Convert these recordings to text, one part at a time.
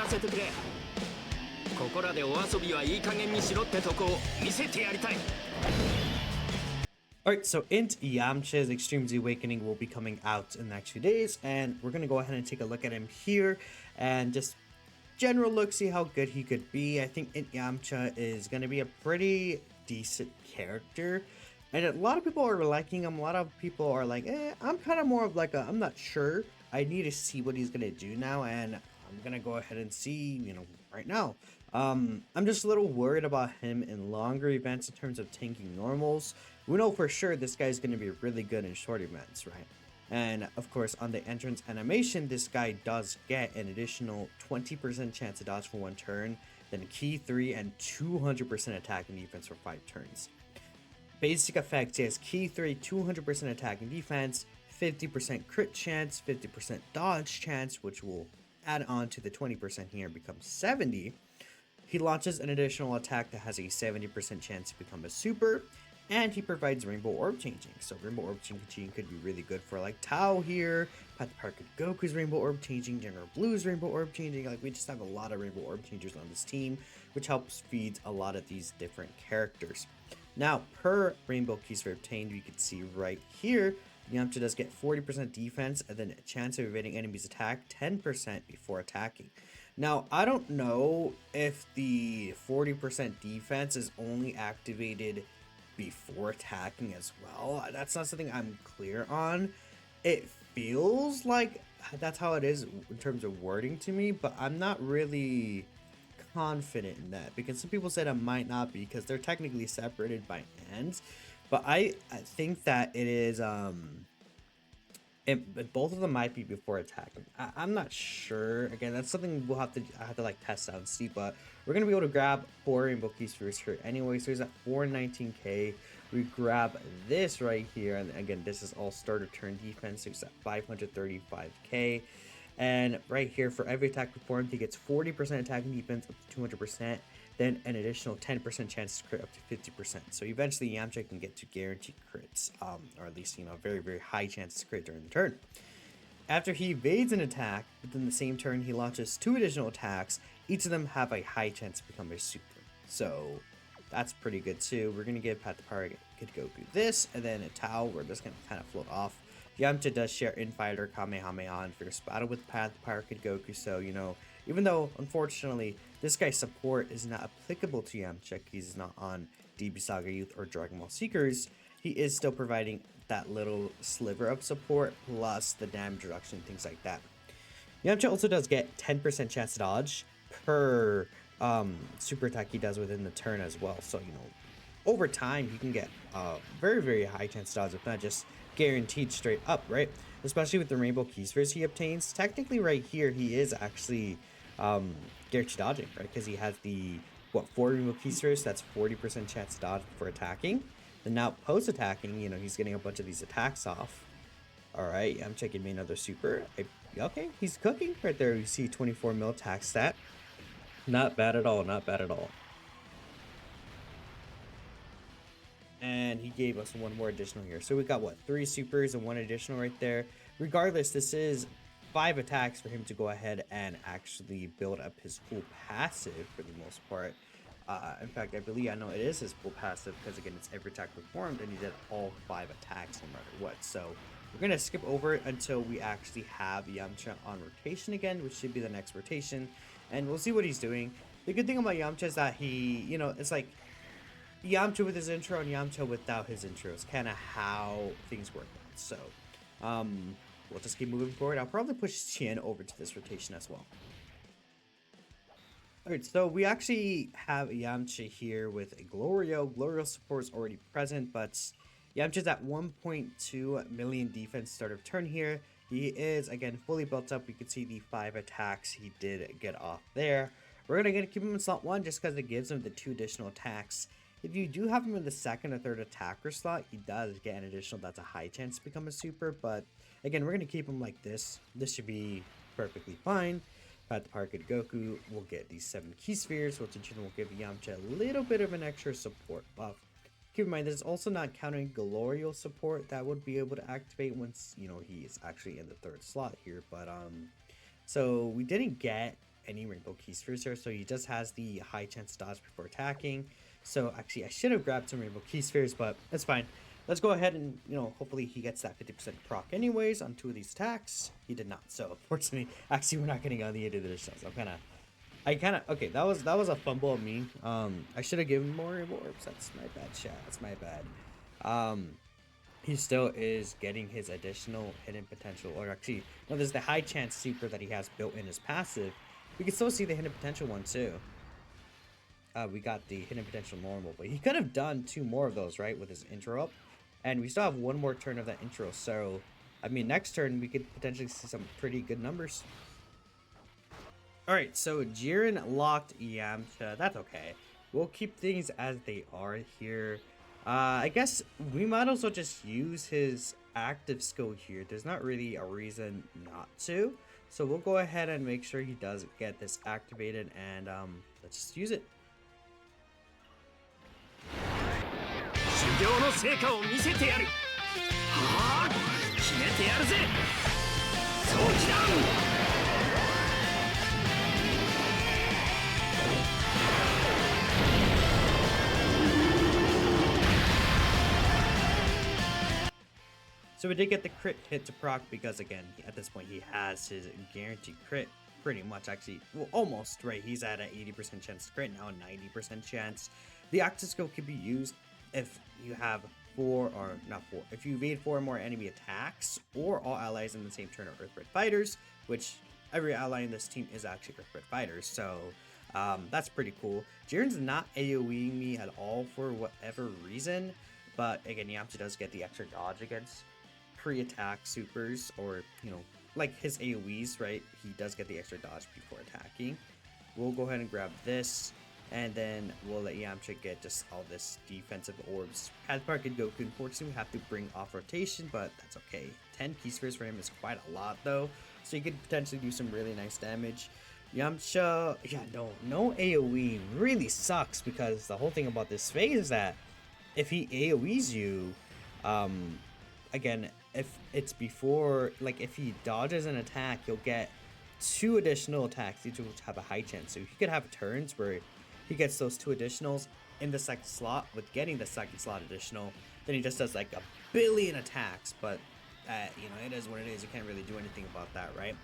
らせてくれ。ここらでお遊びはいい加減にしろってとこを見せてやりたい。 Alright, so Int Yamcha's Extreme Z Awakening will be coming out in the next few days, and we're gonna go ahead and take a look at him here and just general look, see how good he could be. I think Int Yamcha is gonna be a pretty decent character, and a lot of people are liking him. A lot of people are like, I'm kind of more of like I'm not sure. I need to see what he's gonna do now, and I'm gonna go ahead and see, right now. I'm just a little worried about him in longer events in terms of tanking normals. We know for sure this guy's going to be really good in short events, right? And of course, on the entrance animation, this guy does get an additional 20% chance to dodge for 1 turn, then key 3 and 200% attack and defense for 5 turns. Basic effects is key 3, 200% attack and defense, 50% crit chance, 50% dodge chance, which will add on to the 20% here and become 70. He launches an additional attack that has a 70% chance to become a super, and he provides Rainbow Orb Changing. So Rainbow Orb Changing could be really good for like Tao here, Path to Park Goku's Rainbow Orb Changing, General Blue's Rainbow Orb Changing. Like, we just have a lot of Rainbow Orb Changers on this team, which helps feed a lot of these different characters. Now, per Rainbow Key Sphere obtained, you can see right here, Yamcha does get 40% defense and then a chance of evading enemies' attack 10% before attacking. Now, I don't know if the 40% defense is only activated before attacking as well. That's not something I'm clear on. It feels like that's how it is in terms of wording to me, but I'm not really confident in that because some people said it might not be because they're technically separated by ends. But I think that it is both of them might be before attacking. I'm not sure. Again, that's something I have to like test out and see. But we're gonna be able to grab 4 Rainbow Key Spheres here anyway. So he's at 419k. We grab this right here, and again, this is all starter turn defense. So he's at 535k. And right here, for every attack performed, he gets 40% attack and defense up to 200%, then an additional 10% chance to crit up to 50%. So eventually Yamcha can get to guaranteed crits, or at least, very, very high chances to crit during the turn. After he evades an attack, within the same turn, he launches 2 additional attacks. Each of them have a high chance to become a super. So that's pretty good too. We're going to give Path to Park Kid Goku this, and then a Tao, we're just going to kind of float off. Yamcha does share Infighter, Kamehameha, and Fierce Battle with Path to Park Kid Goku, so, even though, unfortunately, this guy's support is not applicable to Yamcha, he's not on DB Saga Youth or Dragon Ball Seekers, he is still providing that little sliver of support, plus the damage reduction, things like that. Yamcha also does get 10% chance to dodge per super attack he does within the turn as well, so, over time, you can get very, very high chance to dodge, if not just guaranteed straight up, right? Especially with the Rainbow Key Spheres he obtains. Technically, right here, he is actually guaranteed dodging, right? Because he has the, 4 Rainbow Key Spheres, that's 40% chance to dodge for attacking. Then now, post-attacking, he's getting a bunch of these attacks off. Alright, I'm checking me another super. Okay, he's cooking right there. You see 24 mil attack stat. Not bad at all, not bad at all. And he gave us 1 more additional here. So we got 3 supers and 1 additional right there. Regardless, this is 5 attacks for him to go ahead and actually build up his full passive for the most part. In fact, I know it is his full passive because, again, it's every attack performed and he did all 5 attacks no matter what. So we're going to skip over it until we actually have Yamcha on rotation again, which should be the next rotation. And we'll see what he's doing. The good thing about Yamcha is that he, it's like Yamcha with his intro and Yamcha without his intro is kind of how things work out. So, we'll just keep moving forward. I'll probably push Tien over to this rotation as well. Alright, so we actually have Yamcha here with a Glorio. Glorio support is already present, but Yamcha's at 1.2 million defense start of turn here. He is, again, fully built up. You can see the 5 attacks he did get off there. We're going to keep him in slot 1 just because it gives him the 2 additional attacks. If you do have him in the 2nd or 3rd attacker slot, he does get an additional, that's a high chance to become a super, but again, we're going to keep him like this. This should be perfectly fine. Path to Park Kid Goku will get these 7 Key Spheres, which in turn will give Yamcha a little bit of an extra support buff. Keep in mind, this is also not counting Glorio support that would be able to activate once, he is actually in the 3rd slot here, but, so we didn't get any Rainbow Key Spheres here, so he just has the high chance to dodge before attacking. So actually, I should have grabbed some Rainbow Key Spheres, but that's fine. Let's go ahead and, you know, hopefully he gets that 50% proc anyways on 2 of these attacks. He did not, so unfortunately, actually, we're not getting on the end of the shells. Okay, that was a fumble of me. I should have given more orbs. That's my bad, chat. That's my bad. He still is getting his additional hidden potential, or actually, no, there's the high chance super that he has built in his passive. We can still see the hidden potential one too. We got the hidden potential normal, but he could have done 2 more of those, right, with his intro up, and we still have 1 more turn of that intro. So, I mean, next turn we could potentially see some pretty good numbers. Alright, so Jiren locked Yamcha. That's okay. We'll keep things as they are here. I guess we might also just use his active skill here. There's not really a reason not to. So we'll go ahead and make sure he does get this activated, and let's just use it. 修行の成果を見せてやる。はあ、決めてやるぜ。早期弾。So we did get the crit hit to proc because, again, at this point he has his guaranteed crit pretty much, actually, well, almost, right? He's at an 80% chance to crit, now a 90% chance. The active skill can be used if you have if you evade 4 or more enemy attacks, or all allies in the same turn are Earthbred fighters, which every ally in this team is actually Earthbred fighters, so that's pretty cool. Jiren's not AoEing me at all for whatever reason, but again, Yamcha does get the extra dodge against pre-attack supers, or, you know, like his AoEs, right? He does get the extra dodge before attacking. We'll go ahead and grab this, and then we'll let Yamcha get just all this defensive orbs. Pathmark and Goku, unfortunately, we have to bring off rotation, but that's okay. 10 key spheres for him is quite a lot, though, so he could potentially do some really nice damage. Yamcha, yeah, no AoE really sucks, because the whole thing about this phase is that if he AoEs you, again, if it's before, like, if he dodges an attack, you'll get 2 additional attacks, each of which have a high chance. So he could have turns where he gets those 2 additionals in the second slot. With getting the second slot additional, then he just does like a billion attacks. But you know, it is what it is. You can't really do anything about that, right?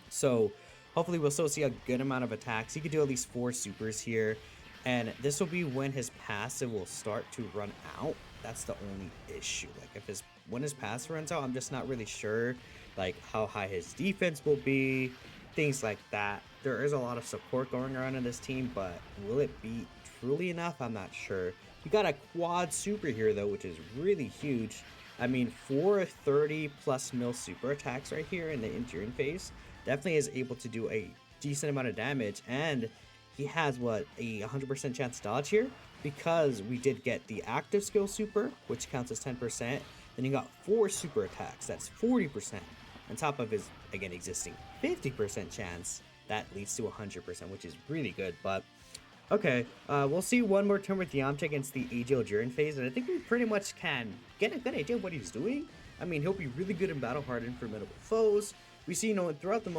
So hopefully we'll still see a good amount of attacks. He could do at least 4 supers here, and this will be when his passive will start to run out. That's the only issue. Like, when his passive runs out, I'm just not really sure, like, how high his defense will be, things like that. There is a lot of support going around in this team, but will it be truly enough? I'm not sure. We got a quad super here, though, which is really huge. I mean, 4 30+ mil super attacks right here in the enduring phase definitely is able to do a decent amount of damage, and he has, what, a 100% chance to dodge here, because we did get the active skill super, which counts as 10%. Then you got 4 super attacks, that's 40%, on top of his, again, existing 50% chance. That leads to 100%, which is really good. But okay, we'll see 1 more turn with Yamcha against the AGL Jiren phase, and I think we pretty much can get a good idea of what he's doing. I mean, he'll be really good in battle hardened formidable foes. We see, you know, throughout the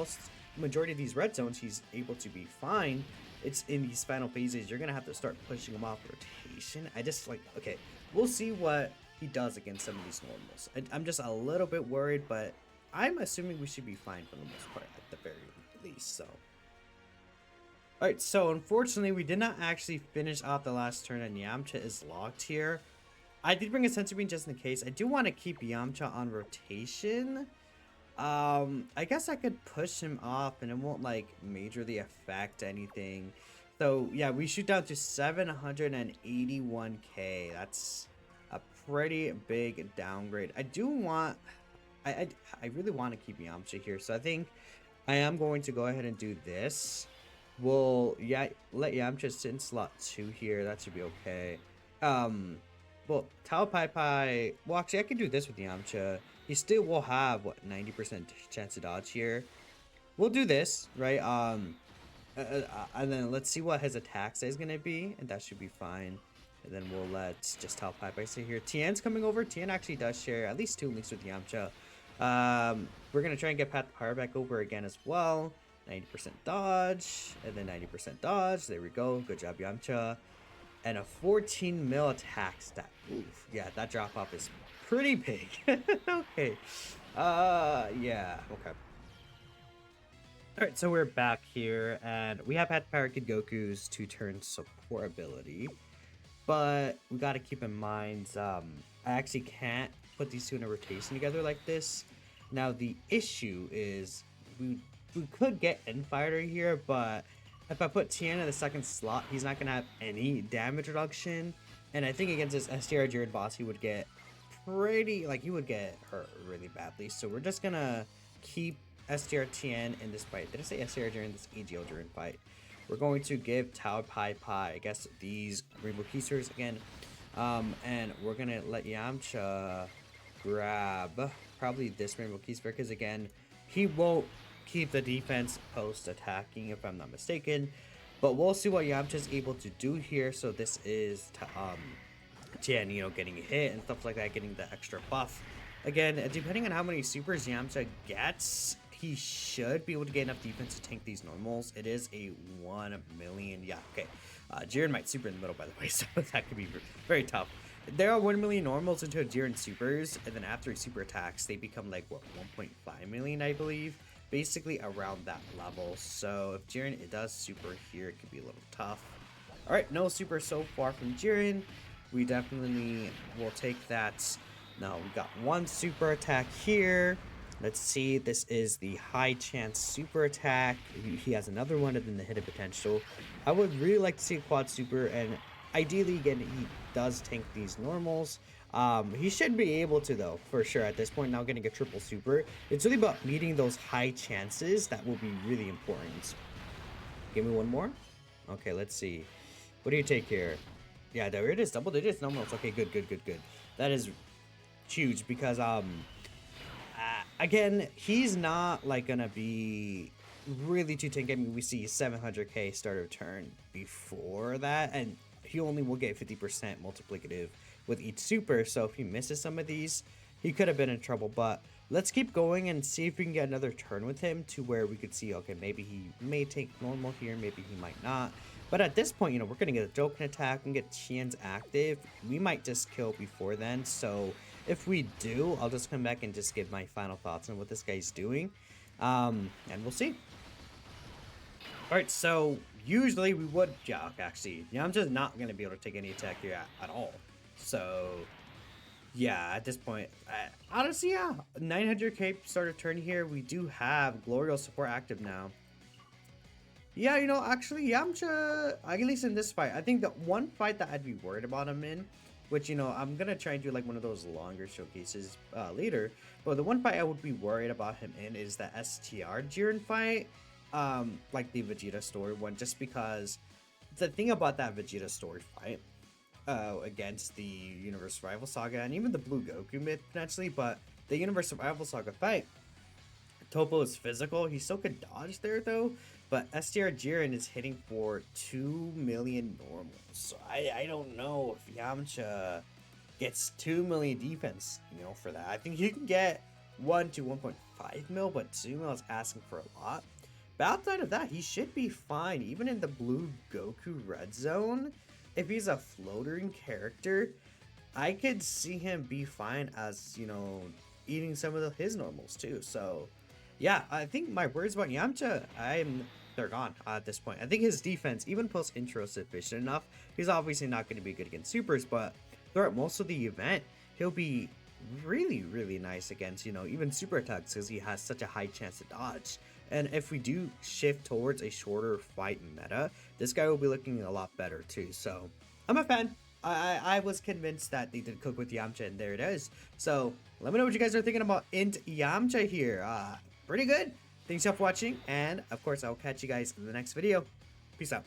majority of these red zones, he's able to be fine. It's in these final phases, you're gonna have to start pushing him off rotation. I just, like, okay, we'll see what he does against some of these normals. I'm just a little bit worried, but I'm assuming we should be fine for the most part, at the very least. So, alright, so unfortunately we did not actually finish off the last turn, and Yamcha is locked here. I did bring a sensor beam just in case. I do want to keep Yamcha on rotation. I guess I could push him off and it won't, like, majorly affect anything. So yeah, we shoot down to 781k. That's a pretty big downgrade. I do want, I really want to keep Yamcha here, so I think I am going to go ahead and do this. We'll, yeah, let Yamcha sit in slot 2 here. That should be okay. Well, Tao Pai Pai, well, actually, I can do this with Yamcha. He still will have, what, 90% chance to dodge here. We'll do this, right? And then let's see what his attack size is going to be, and that should be fine. And then we'll let just Tao Pai Pai stay here. Tien's coming over. Tien actually does share at least 2 links with Yamcha. We're going to try and get Path Power back over again as well. 90% dodge, and then 90% dodge. There we go. Good job, Yamcha. And a 14 mil attack stat. Oof. Yeah, that drop off is pretty big. Okay. Yeah. Okay. Alright, so we're back here, and we have had Power Kid Goku's 2-turn support ability. But we gotta keep in mind, I actually can't put these two in a rotation together like this. Now, the issue is we could get Infighter here, but if I put Tien in the second slot, he's not gonna have any damage reduction. And I think against this STR Jiren boss, he would get he would get hurt really badly. So we're just gonna keep STR Tien in this fight. Did I say STR during this AGL Jiren fight? We're going to give Tao Pai Pai, I guess, these Rainbow Keysters again. And we're gonna let Yamcha grab probably this Rainbow Keyster, because again, he won't keep the defense post attacking if I'm not mistaken. But we'll see what Yamcha's able to do here. So this is Tien, you know, getting hit and stuff like that, getting the extra buff. Again, depending on how many supers Yamcha gets, he should be able to get enough defense to tank these normals. It is a 1 million. Yeah, okay. Jiren might super in the middle, by the way, so that could be very tough. There are 1 million normals into a Jiren supers, and then after he super attacks, they become like, what, 1.5 million, I believe? Basically around that level. So if Jiren it does super here, it could be a little tough. Alright, no super so far from Jiren. We definitely will take that. Now, we got one super attack here. Let's see, this is the high chance super attack. He has another one and then the hidden potential. I would really like to see a quad super, and ideally, again, he does tank these normals. He should be able to, though, for sure, at this point. Now getting a triple super. It's really about meeting those high chances. That will be really important. Give me one more. Okay, let's see. What do you take here? Yeah, there it is. Double digits normals. Okay, good. That is huge because, again, he's not, like, gonna be really too tanky. I mean, we see 700k start of turn before that, and he only will get 50% multiplicative with each super, so if he misses some of these, he could have been in trouble. But let's keep going and see if we can get another turn with him to where we could see, okay, maybe he may take normal here, maybe he might not. But at this point, you know, we're gonna get a Joken attack and get Tien's active. We might just kill before then, so if we do, I'll just come back and just give my final thoughts on what this guy's doing, and we'll see. Alright, so usually we would jock, actually. Yeah, I'm just not going to be able to take any attack here at all. So, yeah, at this point, honestly, yeah, 900k starter turn here. We do have Glorial support active now. Yeah, you know, actually, Yamcha, at least in this fight, I think the one fight that I'd be worried about him in, which, you know, I'm going to try and do like one of those longer showcases later. But the one fight I would be worried about him in is the STR Jiren fight. Like the Vegeta story one, just because the thing about that Vegeta story fight against the Universe Survival Saga and even the Blue Goku myth potentially, but the Universe Survival Saga fight, Toppo is physical. He still could dodge there though, but STR Jiren is hitting for 2 million normals. So I don't know if Yamcha gets 2 million defense, you know, for that. I think he can get 1 to 1.5 mil, but 2 mil is asking for a lot. But outside of that, he should be fine. Even in the Blue Goku Red Zone, if he's a floating character, I could see him be fine as, you know, eating some of his normals too. So, yeah, I think my words about Yamcha, they're gone at this point. I think his defense, even post-intro, is sufficient enough. He's obviously not going to be good against supers, but throughout most of the event, he'll be really nice against, you know, even super attacks, because he has such a high chance to dodge. And if we do shift towards a shorter fight meta, this guy will be looking a lot better too. So I'm a fan. I was convinced that they did cook with Yamcha, and there it is. So let me know what you guys are thinking about Int Yamcha here. Pretty good. Thanks for watching, and of course I'll catch you guys in the next video. Peace out.